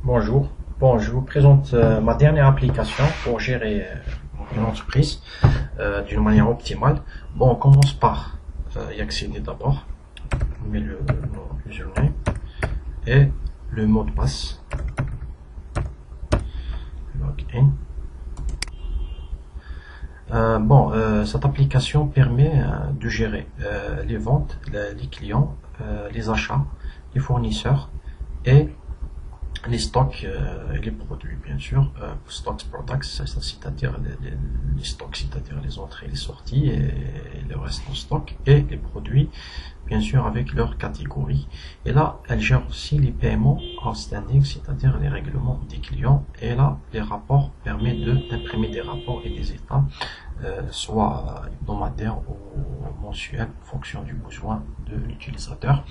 Bonjour. Bon, je vous présente ma dernière application pour gérer une entreprise d'une manière optimale. Bon, on commence par y accéder d'abord. On met le username et le mot de passe. Login. Cette application permet de gérer les ventes, les clients, les achats, les fournisseurs et les stocks et les produits, bien sûr. Stocks, products, c'est-à-dire les stocks, c'est-à-dire les entrées, les sorties et le reste en stock, et les produits, bien sûr, avec leur catégorie. Et là, elle gère aussi les paiements outstanding, c'est-à-dire les règlements des clients. Et là, les rapports permettent d'imprimer des rapports et des états, soit hebdomadaires ou mensuels, en fonction du besoin de l'utilisateur.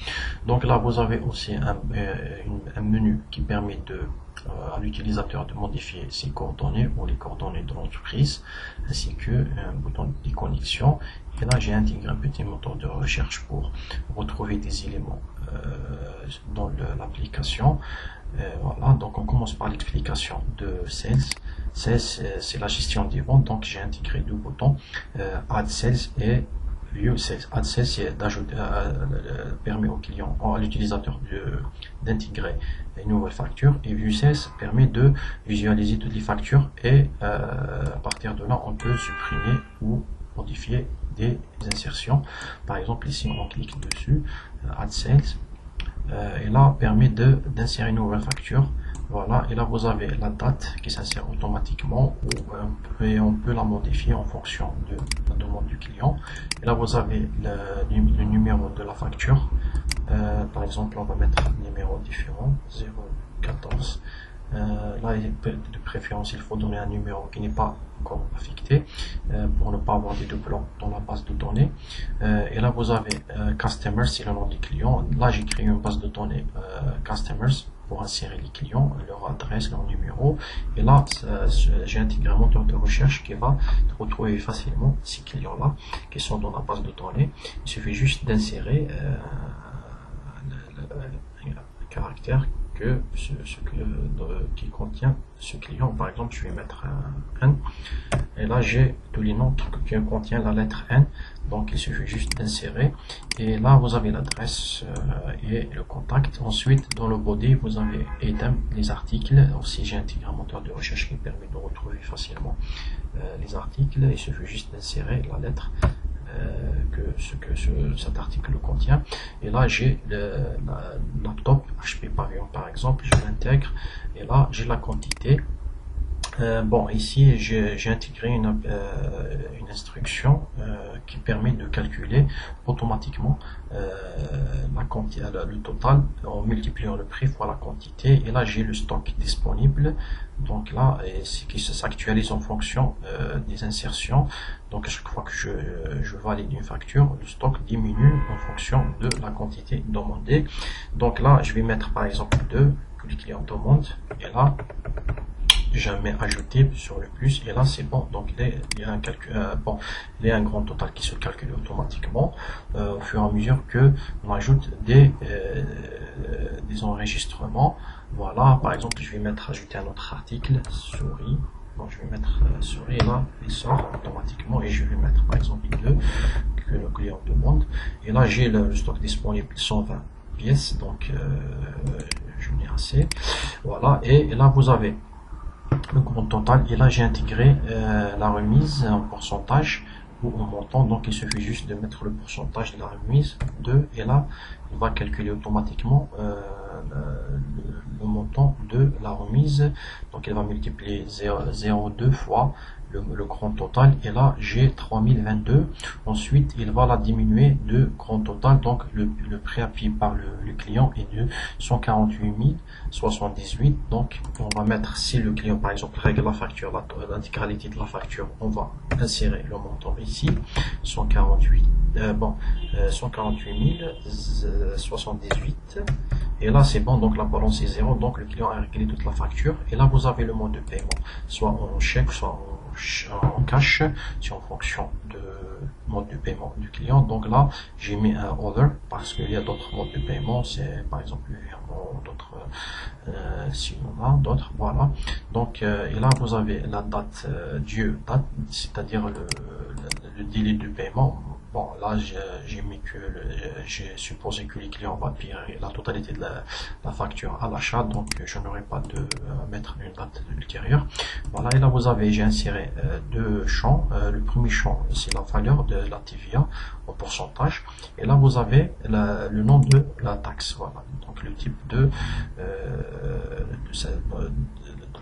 Donc là, vous avez aussi un menu qui permet à l'utilisateur de modifier ses coordonnées ou les coordonnées de l'entreprise, ainsi que un bouton de déconnexion. Et là, j'ai intégré un petit moteur de recherche pour retrouver des éléments dans l'application. Voilà, donc on commence par l'explication de Sales. Sales, c'est la gestion des ventes, donc j'ai intégré deux boutons, Add Sales et View Sales. Add Sales, c'est d'ajouter, permet au client, à l'utilisateur d'intégrer une nouvelle facture, et View Sales permet de visualiser toutes les factures, et à partir de là, on peut supprimer ou modifier des insertions. Par exemple, ici, on clique dessus, Add Sales, et là, permet d'insérer une nouvelle facture. Voilà, et là vous avez la date qui s'insère automatiquement, et on peut la modifier en fonction de la demande du client. Et là vous avez le numéro de la facture. Par exemple, on va mettre un numéro différent, 014. Là, de préférence, il faut donner un numéro qui n'est pas encore affecté, pour ne pas avoir des doublons dans la base de données. Et là, vous avez Customers, c'est le nom des clients. Là, j'ai créé une base de données Customers pour insérer les clients, leur adresse, leur numéro. Et là, j'ai intégré un moteur de recherche qui va retrouver facilement ces clients-là qui sont dans la base de données. Il suffit juste d'insérer le caractère qui contient ce client. Par exemple, je vais mettre un N, et là j'ai tous les noms qui contiennent la lettre N, donc il suffit juste d'insérer, et là vous avez l'adresse et le contact. Ensuite, dans le body, vous avez item, les articles. Aussi, j'ai intégré un moteur de recherche qui permet de retrouver facilement les articles. Il suffit juste d'insérer la lettre cet article contient. Et là j'ai le laptop HP Pavilion, par exemple, je l'intègre, et là j'ai la quantité. Bon, ici j'ai intégré une instruction qui permet de calculer automatiquement le total en multipliant le prix fois la quantité. Et là j'ai le stock disponible, donc là c'est qui s'actualise en fonction des insertions. Donc à chaque fois que je valide une facture, le stock diminue en fonction de la quantité demandée. Donc là je vais mettre par exemple 2 que les clients demandent, et là jamais ajouté sur le plus, et là c'est bon. Donc il y a un calcul, il y a un grand total qui se calcule automatiquement au fur et à mesure que on ajoute des enregistrements. Voilà, par exemple, je vais ajouter un autre article, souris. Donc je vais mettre souris, et là il sort automatiquement, et je vais mettre par exemple 2 que le client demande. Et là j'ai le stock disponible 120 pièces, donc je n'ai assez. Voilà, et là vous avez le grand total, et là j'ai intégré la remise en pourcentage ou en montant. Donc il suffit juste de mettre le pourcentage de la remise 2, et là il va calculer automatiquement le montant de la remise. Donc il va multiplier 0,02 fois le grand total, et là j'ai 3022. Ensuite il va la diminuer de grand total, donc le prix appuyé par le client est de 148 078. donc on va mettre, si le client par exemple règle la facture, l'intégralité de la facture, on va insérer le montant ici, 148 078, et là c'est bon, donc la balance est 0, donc le client a réglé toute la facture. Et là vous avez le mode de paiement, soit en chèque, soit en cash, c'est en fonction de mode de paiement du client. Donc là j'ai mis un other parce qu'il y a d'autres modes de paiement, c'est par exemple le virement, d'autres si on a d'autres, voilà. Donc, et là, vous avez la date date, c'est-à-dire le délai de paiement. Bon, là, j'ai mis que j'ai supposé que les clients vont payer la totalité de la facture à l'achat, donc je n'aurai pas de mettre une date ultérieure. Voilà, et là vous avez, j'ai inséré deux champs. Le premier champ, c'est la valeur de la TVA en pourcentage, et là vous avez le nom de la taxe. Voilà, donc le type de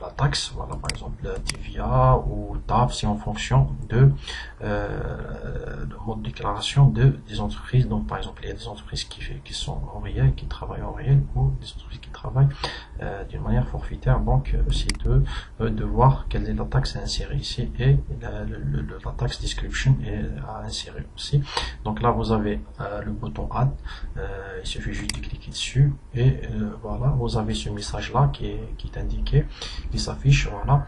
la taxe, voilà, par exemple TVA ou TAF, c'est en fonction de mode de déclaration des entreprises. Donc par exemple, il y a des entreprises qui sont en réel, qui travaillent en réel, ou des entreprises qui travaillent d'une manière forfaitaire. Donc c'est de voir quelle est la taxe à insérer ici, et la taxe description est à insérer aussi. Donc là vous avez le bouton add, il suffit juste de cliquer dessus, et voilà, vous avez ce message là qui est indiqué, qui s'affiche. Voilà,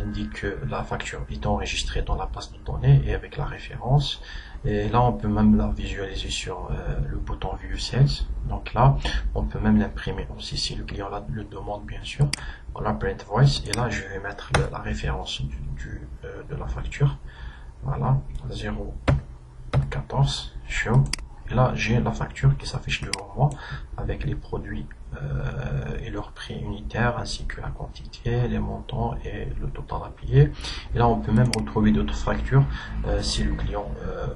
indique que la facture est enregistrée dans la base de données et avec la référence. Et là on peut même la visualiser sur le bouton View Sales. Donc là on peut même l'imprimer aussi si le client le demande, bien sûr. Voilà, Print Voice, et là je vais mettre la référence de la facture. Voilà, 014 show, et là j'ai la facture qui s'affiche devant moi avec les produits et leur prix unitaire, ainsi que la quantité, les montants et le total à payer. Et là on peut même retrouver d'autres factures si le client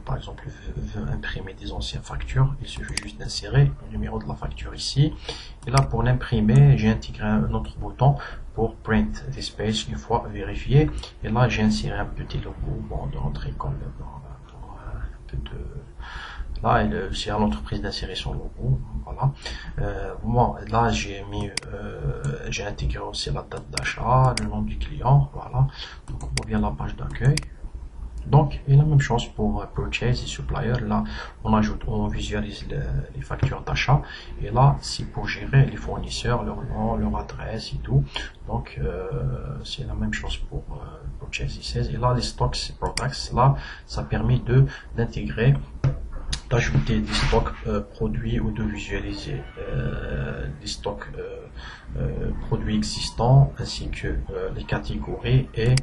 par exemple veut imprimer des anciennes factures. Il suffit juste d'insérer le numéro de la facture ici, et là pour l'imprimer j'ai intégré un autre bouton pour print this page une fois vérifié, et là j'ai inséré un petit logo, bon, de rentrer comme un peu de... Là, c'est à l'entreprise d'insérer son logo. Voilà. Moi, là, j'ai intégré aussi la date d'achat, le nom du client. Voilà. Donc, on revient à la page d'accueil. Donc, et la même chose pour Purchase et Supplier. Là, on visualise les factures d'achat. Et là, c'est pour gérer les fournisseurs, leur nom, leur adresse et tout. Donc, c'est la même chose pour Purchase et 16. Et là, les stocks products, là, ça permet d'intégrer, d'ajouter des stocks produits, ou de visualiser des stocks produits existants, ainsi que les catégories. Et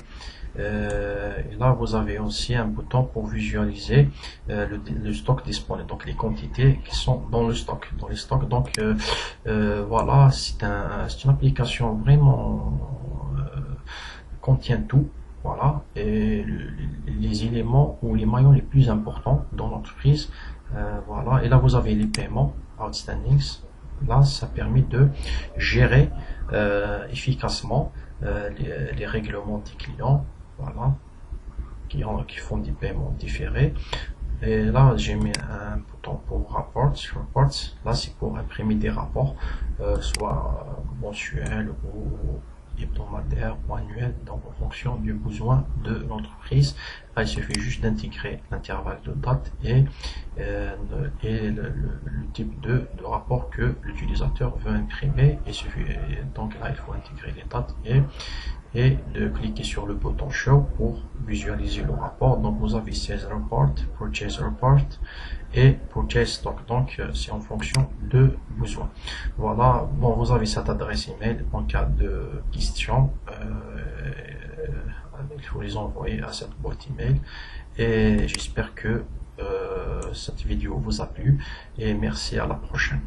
là vous avez aussi un bouton pour visualiser le stock disponible, donc les quantités qui sont dans les stocks. Donc voilà, c'est une application vraiment contient tout. Voilà, et les éléments ou les maillons les plus importants dans l'entreprise. Voilà, et là vous avez les paiements outstandings. Là, ça permet de gérer efficacement les règlements des clients, voilà, qui font des paiements différés. Et là, j'ai mis un bouton pour reports. Là, c'est pour imprimer des rapports, soit mensuels ou hebdomadaire ou annuel, donc en fonction du besoin de l'entreprise. Là, il suffit juste d'intégrer l'intervalle de date et le type de rapport que l'utilisateur veut imprimer. Il suffit, donc là, il faut intégrer les dates et de cliquer sur le bouton Show pour visualiser le rapport. Donc vous avez Sales Report, Purchase Report et Purchase Stock. Donc c'est en fonction de besoin. Voilà, bon, vous avez cette adresse email en cas de questions. Il faut les envoyer à cette boîte email, et j'espère que cette vidéo vous a plu, et merci, à la prochaine.